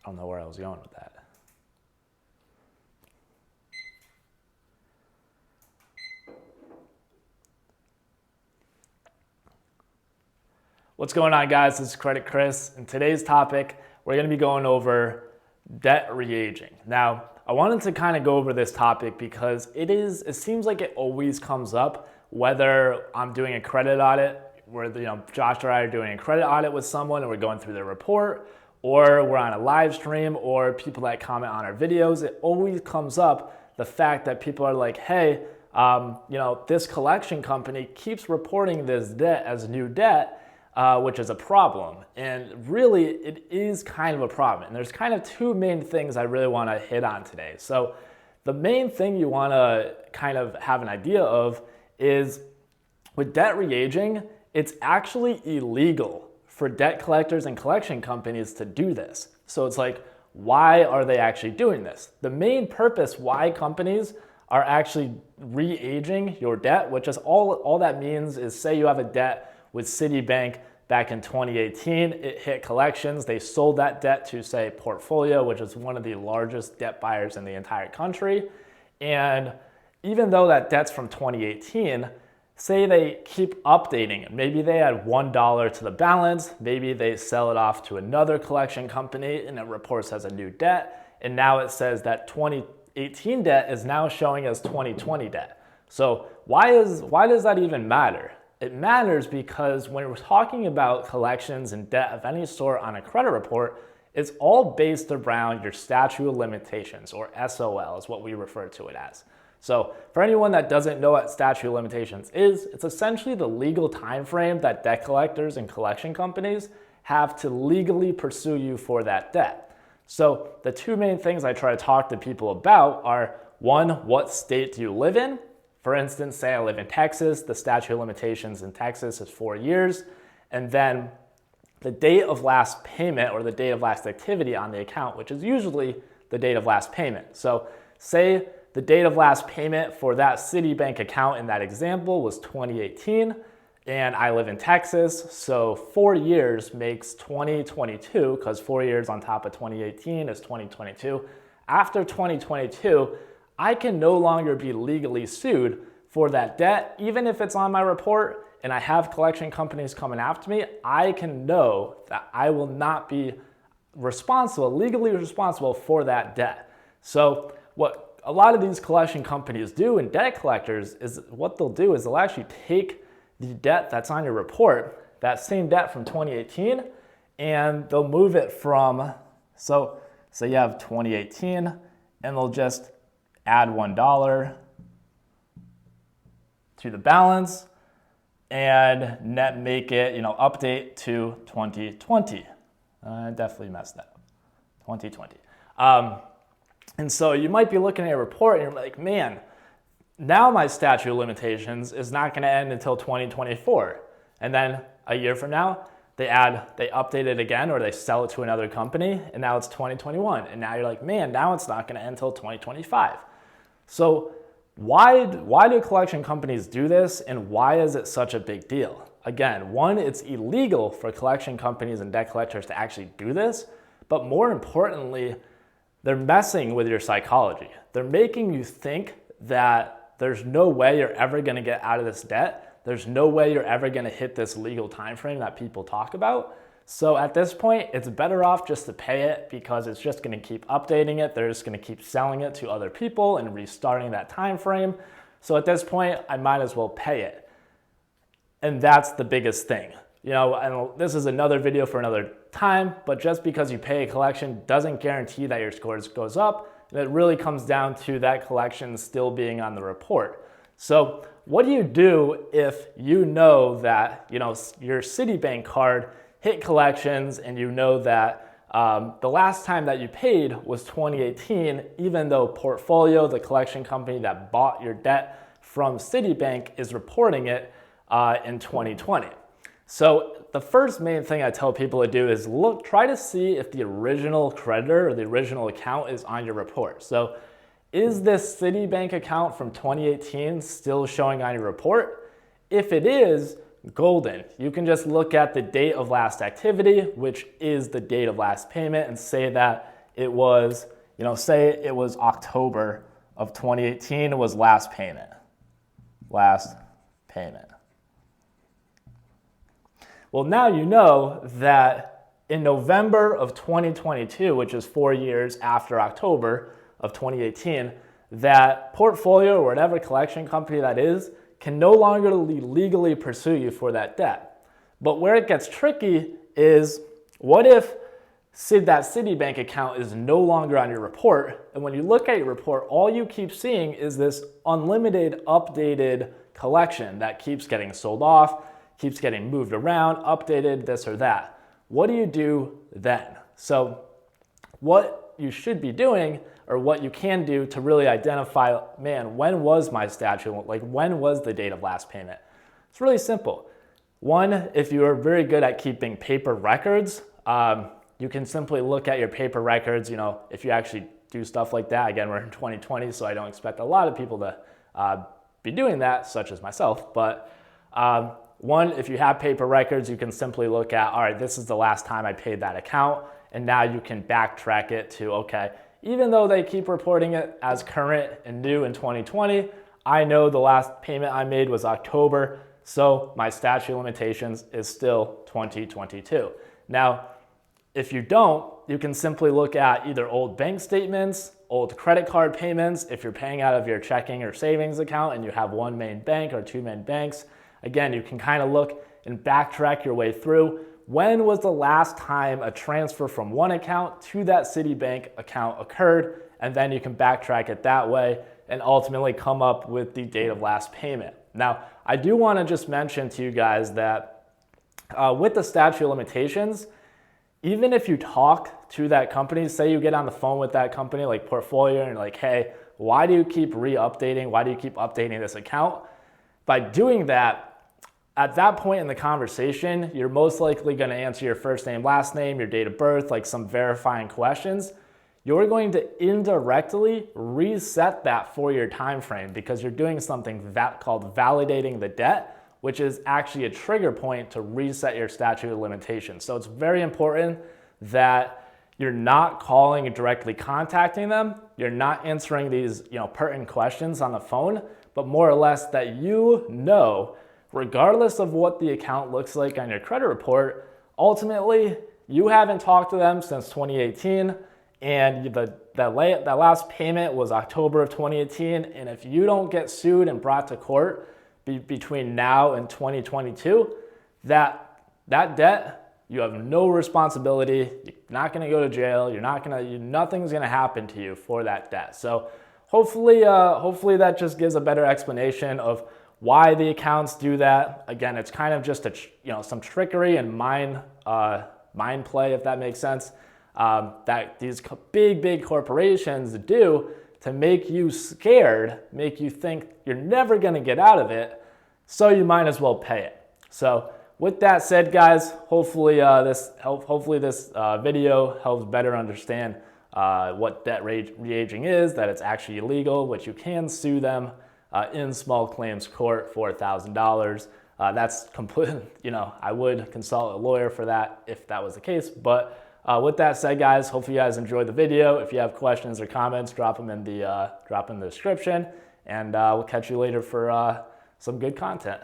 I don't know where I was going with that. What's going on, guys? This is Credit Chris. In today's topic, we're going to be going over debt reaging. Now, I wanted to kind of go over this topic because it seems like it always comes up, whether I'm doing a credit audit, where Josh or I are doing a credit audit with someone and we're going through their report, or we're on a live stream, or people that comment on our videos. It always comes up, the fact that people are like, hey, this collection company keeps reporting this debt as new debt, which is a problem. And really, it is kind of a problem. And there's kind of two main things I really want to hit on today. So the main thing you want to kind of have an idea of is, with debt reaging, it's actually illegal for debt collectors and collection companies to do this. So it's like, why are they actually doing this? The main purpose why companies are actually re-aging your debt, which is all that means is, say you have a debt with Citibank back in 2018, it hit collections, they sold that debt to, say, Portfolio, which is one of the largest debt buyers in the entire country. And even though that debt's from 2018, say they keep updating it. Maybe they add $1 to the balance, maybe they sell it off to another collection company and it reports as a new debt, and now it says that 2018 debt is now showing as 2020 debt. So why does that even matter? It matters because when we're talking about collections and debt of any sort on a credit report, it's all based around your statute of limitations, or SOL is what we refer to it as. So for anyone that doesn't know what statute of limitations is, it's essentially the legal time frame that debt collectors and collection companies have to legally pursue you for that debt. So the two main things I try to talk to people about are, one, what state do you live in? For instance, say I live in Texas, the statute of limitations in Texas is 4 years, and then the date of last payment, or the date of last activity on the account, which is usually the date of last payment. So say the date of last payment for that Citibank account in that example was 2018, and I live in Texas, so 4 years makes 2022, because 4 years on top of 2018 is 2022. After 2022, I can no longer be legally sued for that debt. Even if it's on my report and I have collection companies coming after me, I can know that I will not be legally responsible for that debt. So what a lot of these collection companies do, and debt collectors, is what they'll do is they'll actually take the debt that's on your report, that same debt from 2018, and they'll move it from, so you have 2018, and they'll just add $1 to the balance and make it, update to 2020. I definitely messed that up. 2020. And so you might be looking at a report and you're like, man, now my statute of limitations is not going to end until 2024. And then a year from now, they update it again, or they sell it to another company, and now it's 2021. And now you're like, man, now it's not going to end until 2025. So why do collection companies do this, and why is it such a big deal? Again, one, it's illegal for collection companies and debt collectors to actually do this, but more importantly, they're messing with your psychology. They're making you think that there's no way you're ever going to get out of this debt. There's no way you're ever going to hit this legal time frame that people talk about. So at this point, it's better off just to pay it, because it's just going to keep updating it. They're just going to keep selling it to other people and restarting that time frame. So at this point, I might as well pay it. And that's the biggest thing. And this is another video for another time, but just because you pay a collection doesn't guarantee that your scores goes up. And it really comes down to that collection still being on the report. So what do you do if you know that your Citibank card hit collections, and you know that the last time that you paid was 2018, even though Portfolio, the collection company that bought your debt from Citibank, is reporting it in 2020. So the first main thing I tell people to do is try to see if the original creditor or the original account is on your report. So is this Citibank account from 2018 still showing on your report? If it is, golden. You can just look at the date of last activity, which is the date of last payment, and say that it was, say it was October of 2018 was last payment. Last payment. Well, now you know that in November of 2022, which is 4 years after October of 2018, that portfolio or whatever collection company that is can no longer legally pursue you for that debt. But where it gets tricky is, what if that Citibank account is no longer on your report, and when you look at your report, all you keep seeing is this unlimited updated collection that keeps getting sold off, keeps getting moved around, updated, this or that. What do you do then? So what you should be doing, or what you can do to really identify, man, when was my statute, like when was the date of last payment? It's really simple. One, if you are very good at keeping paper records, you can simply look at your paper records, if you actually do stuff like that. Again, we're in 2020, so I don't expect a lot of people to be doing that, such as myself. But one, if you have paper records, you can simply look at, all right, this is the last time I paid that account, and now you can backtrack it to, okay, even though they keep reporting it as current and new in 2020, I know the last payment I made was October, so my statute of limitations is still 2022. Now, if you don't, you can simply look at either old bank statements, old credit card payments, if you're paying out of your checking or savings account and you have one main bank or two main banks. Again, you can kind of look and backtrack your way through. When was the last time a transfer from one account to that Citibank account occurred? And then you can backtrack it that way and ultimately come up with the date of last payment. Now, I do want to just mention to you guys that with the statute of limitations, even if you talk to that company, say you get on the phone with that company like Portfolio and you're like, hey, why do you keep re-updating? Why do you keep updating this account? By doing that, at that point in the conversation, you're most likely going to answer your first name, last name, your date of birth, like some verifying questions. You're going to indirectly reset that 4-year time frame because you're doing something called validating the debt, which is actually a trigger point to reset your statute of limitations. So it's very important that you're not calling and directly contacting them. You're not answering these pertinent questions on the phone, but more or less that regardless of what the account looks like on your credit report, ultimately you haven't talked to them since 2018, and that last payment was October of 2018, and if you don't get sued and brought to court between now and 2022, that debt, you have no responsibility. You're not going to go to jail. Nothing's going to happen to you for that debt. So hopefully that just gives a better explanation of why the accounts do that. Again, it's kind of just some trickery and mind play, if that makes sense, that these big corporations do to make you scared, make you think you're never going to get out of it, so you might as well pay it. So with that said, guys, hopefully this video helps better understand what debt reaging is, that it's actually illegal, which you can sue them in small claims court for $1,000. That's complete, I would consult a lawyer for that if that was the case. But with that said, guys, hopefully you guys enjoyed the video. If you have questions or comments, drop them in the description, and we'll catch you later for some good content.